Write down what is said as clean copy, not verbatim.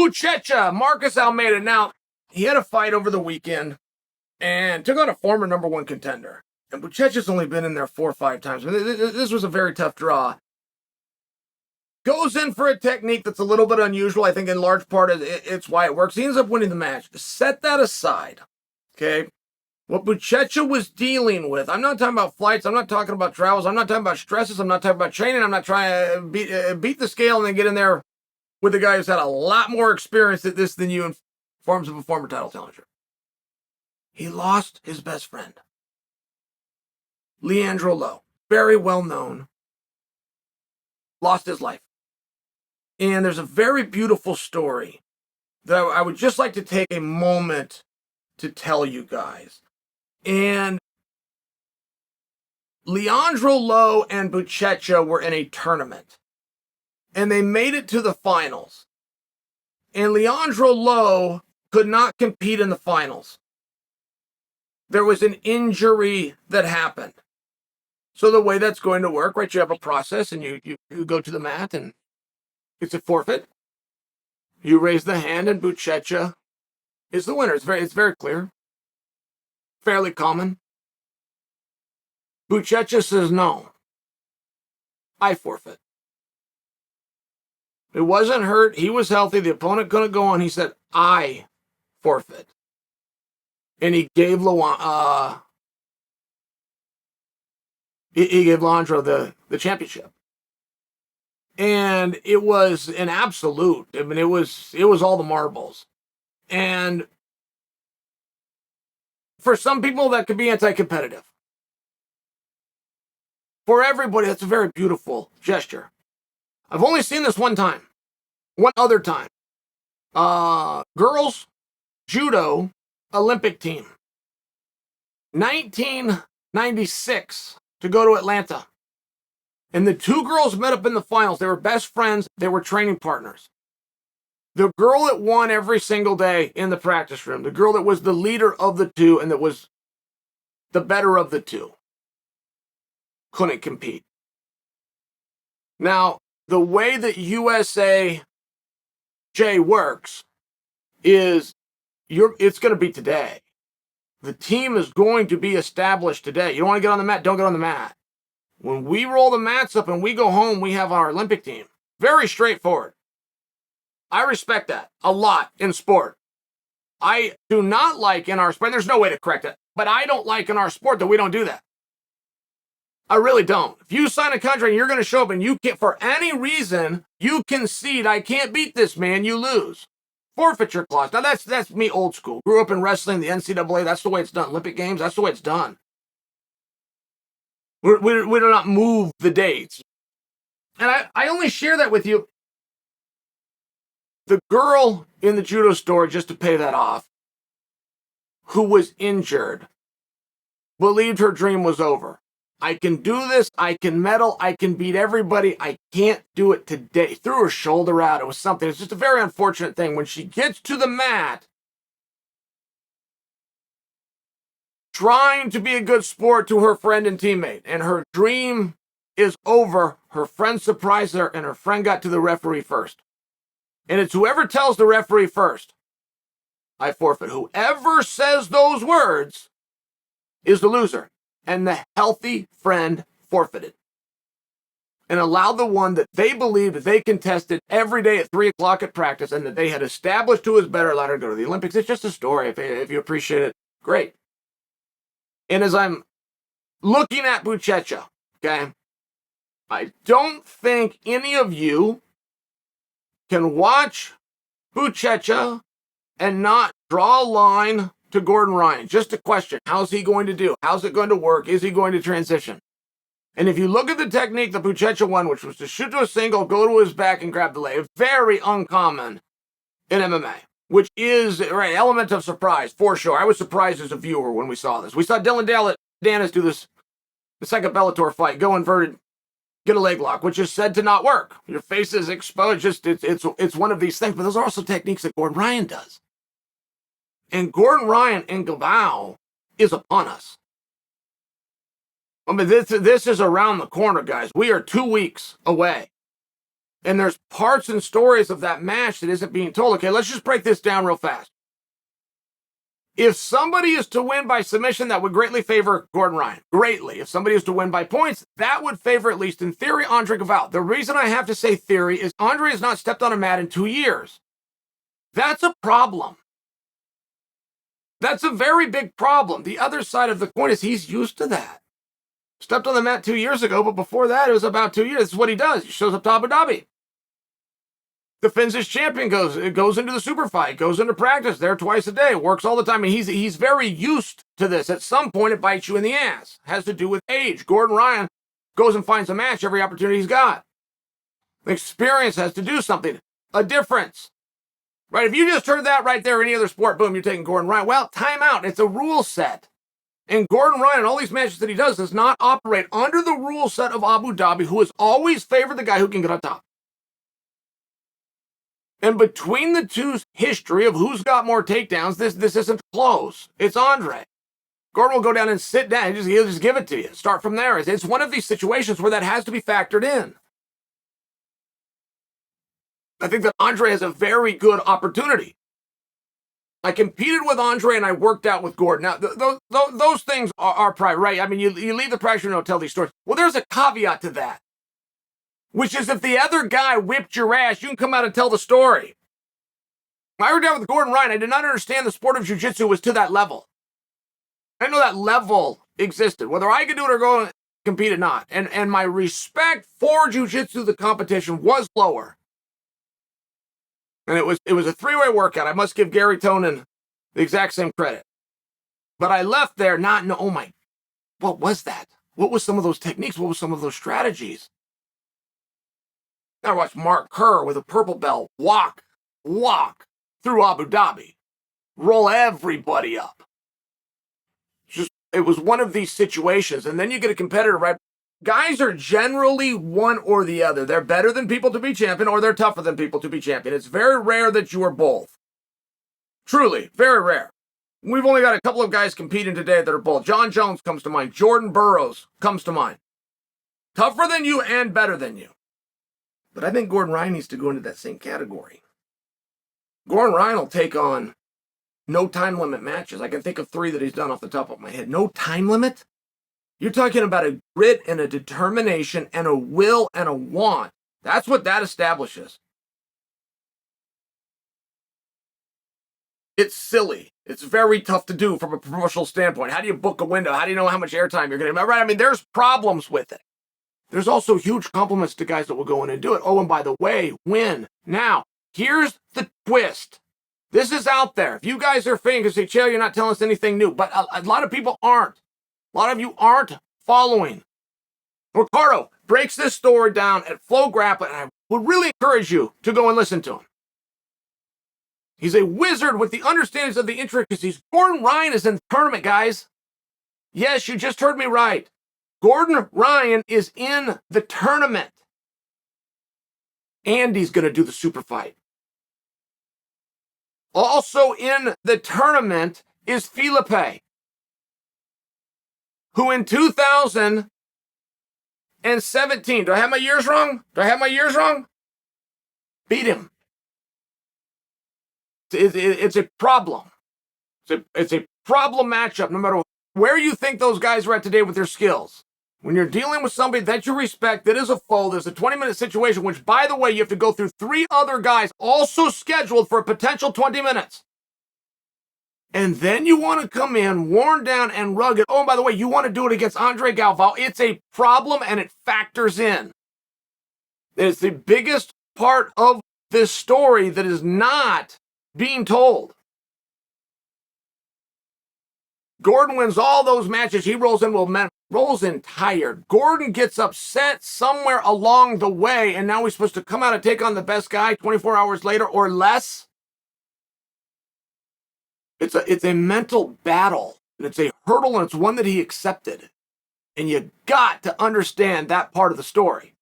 Buchecha, Marcus Almeida. Now, he had a fight over the weekend and took on a former number one contender. And Buchecha's only been in there 4 or 5 times. This was a very tough draw. Goes in for a technique that's a little bit unusual. I think in large part it's why it works. He ends up winning the match. Set that aside, okay? What Buchecha was dealing with, I'm not talking about flights, I'm not talking about travels, I'm not talking about stresses, I'm not talking about training, I'm not trying to beat the scale and then get in there with a guy who's had a lot more experience at this than you in forms of a former title challenger. He lost his best friend. Leandro Lo, very well known, lost his life. And there's a very beautiful story that I would just like to take a moment to tell you guys. And Leandro Lo and Buchecha were in a tournament. And they made it to the finals. And Leandro Lo could not compete in the finals. There was an injury that happened. So the way that's going to work, right, you have a process and you go to the mat and it's a forfeit. You raise the hand and Buchecha is the winner. It's very clear. Fairly common. Buchecha says, no, I forfeit. It wasn't hurt. He was healthy. The opponent couldn't go on. He said, I forfeit. And he gave Leandro the championship. And it was an absolute. I mean, it was all the marbles. And for some people, that could be anti-competitive. For everybody, that's a very beautiful gesture. I've only seen this one other time. Girls judo Olympic team. 1996 to go to Atlanta. And the two girls met up in the finals. They were best friends. They were training partners. The girl that won every single day in the practice room, the girl that was the leader of the two and that was the better of the two, couldn't compete. Now, the way that USA works is it's going to be today. The team is going to be established today. You don't want to get on the mat, don't get on the mat. When we roll the mats up and we go home, we have our Olympic team. Very straightforward. I respect that a lot in sport. I do not like in our sport, there's no way to correct it, but I don't like in our sport that we don't do that. I really don't. If you sign a contract and you're going to show up and you can't, for any reason, you concede, I can't beat this man, you lose. Forfeiture clause. Now that's me old school. Grew up in wrestling, the NCAA, that's the way it's done. Olympic Games, that's the way it's done. We do not move the dates. And I only share that with you. The girl in the judo store, just to pay that off, who was injured, believed her dream was over. I can do this, I can medal, I can beat everybody, I can't do it today. Threw her shoulder out, it was something. It's just a very unfortunate thing. When she gets to the mat, trying to be a good sport to her friend and teammate, and her dream is over, her friend surprised her, and her friend got to the referee first. And it's whoever tells the referee first, I forfeit. Whoever says those words is the loser. And the healthy friend forfeited. And allowed the one that they believed that they contested every day at 3 o'clock at practice and that they had established who was better, allowed her to go to the Olympics. It's just a story. If you appreciate it, great. And as I'm looking at Buchecha, okay, I don't think any of you can watch Buchecha and not draw a line to Gordon Ryan. Just a question. How's he going to do? How's it going to work? Is he going to transition? And if you look at the technique that Buchecha won, which was to shoot to a single, go to his back and grab the leg, very uncommon in MMA, which is right element of surprise for sure. I was surprised as a viewer when we saw this. We saw Dylan Danis do this, the second Bellator fight, go inverted, get a leg lock, which is said to not work. Your face is exposed. Just it's one of these things. But those are also techniques that Gordon Ryan does. And Gordon Ryan and Galvao is upon us. I mean, this is around the corner, guys. We are 2 weeks away. And there's parts and stories of that match that isn't being told. Okay, let's just break this down real fast. If somebody is to win by submission, that would greatly favor Gordon Ryan. Greatly. If somebody is to win by points, that would favor, at least in theory, Andre Galvao. The reason I have to say theory is Andre has not stepped on a mat in 2 years. That's a problem. That's a very big problem. The other side of the coin is he's used to that. Stepped on the mat 2 years ago, but before that, it was about 2 years. This is what he does. He shows up to Abu Dhabi. Defends his champion, goes into the super fight, goes into practice there twice a day, works all the time. And he's very used to this. At some point, it bites you in the ass. It has to do with age. Gordon Ryan goes and finds a match every opportunity he's got. Experience has to do something. A difference. Right? If you just heard that right there, any other sport, boom, you're taking Gordon Ryan. Well, time out. It's a rule set. And Gordon Ryan, all these matches that he does not operate under the rule set of Abu Dhabi, who has always favored the guy who can get on top. And between the two's history of who's got more takedowns, this isn't close. It's Andre. Gordon will go down and sit down. He'll just give it to you. Start from there. It's one of these situations where that has to be factored in. I think that Andre has a very good opportunity. I competed with Andre and I worked out with Gordon. Now, those things are private, right? I mean, you leave the pressure and don't tell these stories. Well, there's a caveat to that, which is if the other guy whipped your ass, you can come out and tell the story. When I worked out with Gordon Ryan, I did not understand the sport of jiu-jitsu was to that level. I didn't know that level existed. Whether I could do it or go and compete or not. And my respect for jiu-jitsu, the competition, was lower. And it was a three-way workout. I must give Gary Tonin the exact same credit. But I left there not knowing, oh my, what was that? What was some of those techniques? What was some of those strategies? I watched Mark Kerr with a purple belt walk through Abu Dhabi, roll everybody up. It was one of these situations. And then you get a competitor, right? Guys are generally one or the other. They're better than people to be champion, or they're tougher than people to be champion. It's very rare that you are both. Truly, very rare. We've only got a couple of guys competing today that are both. Jon Jones comes to mind. Jordan Burroughs comes to mind. Tougher than you and better than you. But I think Gordon Ryan needs to go into that same category. Gordon Ryan will take on no time limit matches. I can think of 3 that he's done off the top of my head. No time limit? You're talking about a grit and a determination and a will and a want. That's what that establishes. It's silly. It's very tough to do from a promotional standpoint. How do you book a window? How do you know how much airtime you're going to have? Right? I mean, there's problems with it. There's also huge compliments to guys that will go in and do it. Oh, and by the way, win. Now, here's the twist. This is out there. If you guys are fans, say, Chael, you're not telling us anything new. But a lot of people aren't. A lot of you aren't following. Ricardo breaks this story down at Flow Grappling, and I would really encourage you to go and listen to him. He's a wizard with the understandings of the intricacies. Gordon Ryan is in the tournament, guys. Yes, you just heard me right. Gordon Ryan is in the tournament. Andy's going to do the super fight. Also in the tournament is Felipe, who in 2017, do I have my years wrong? Beat him. It's a problem. It's a problem matchup, no matter where you think those guys are at today with their skills. When you're dealing with somebody that you respect, that is a foe, there's a 20-minute situation, which, by the way, you have to go through 3 other guys also scheduled for a potential 20 minutes. And then you want to come in worn down and rugged. Oh, and by the way, you want to do it against Andre Galvao. It's a problem, and it factors in. It's the biggest part of this story that is not being told. Gordon wins all those matches. He rolls in tired. Gordon gets upset somewhere along the way, and now he's supposed to come out and take on the best guy 24 hours later or less. It's a mental battle, and it's a hurdle, and it's one that he accepted. And you got to understand that part of the story.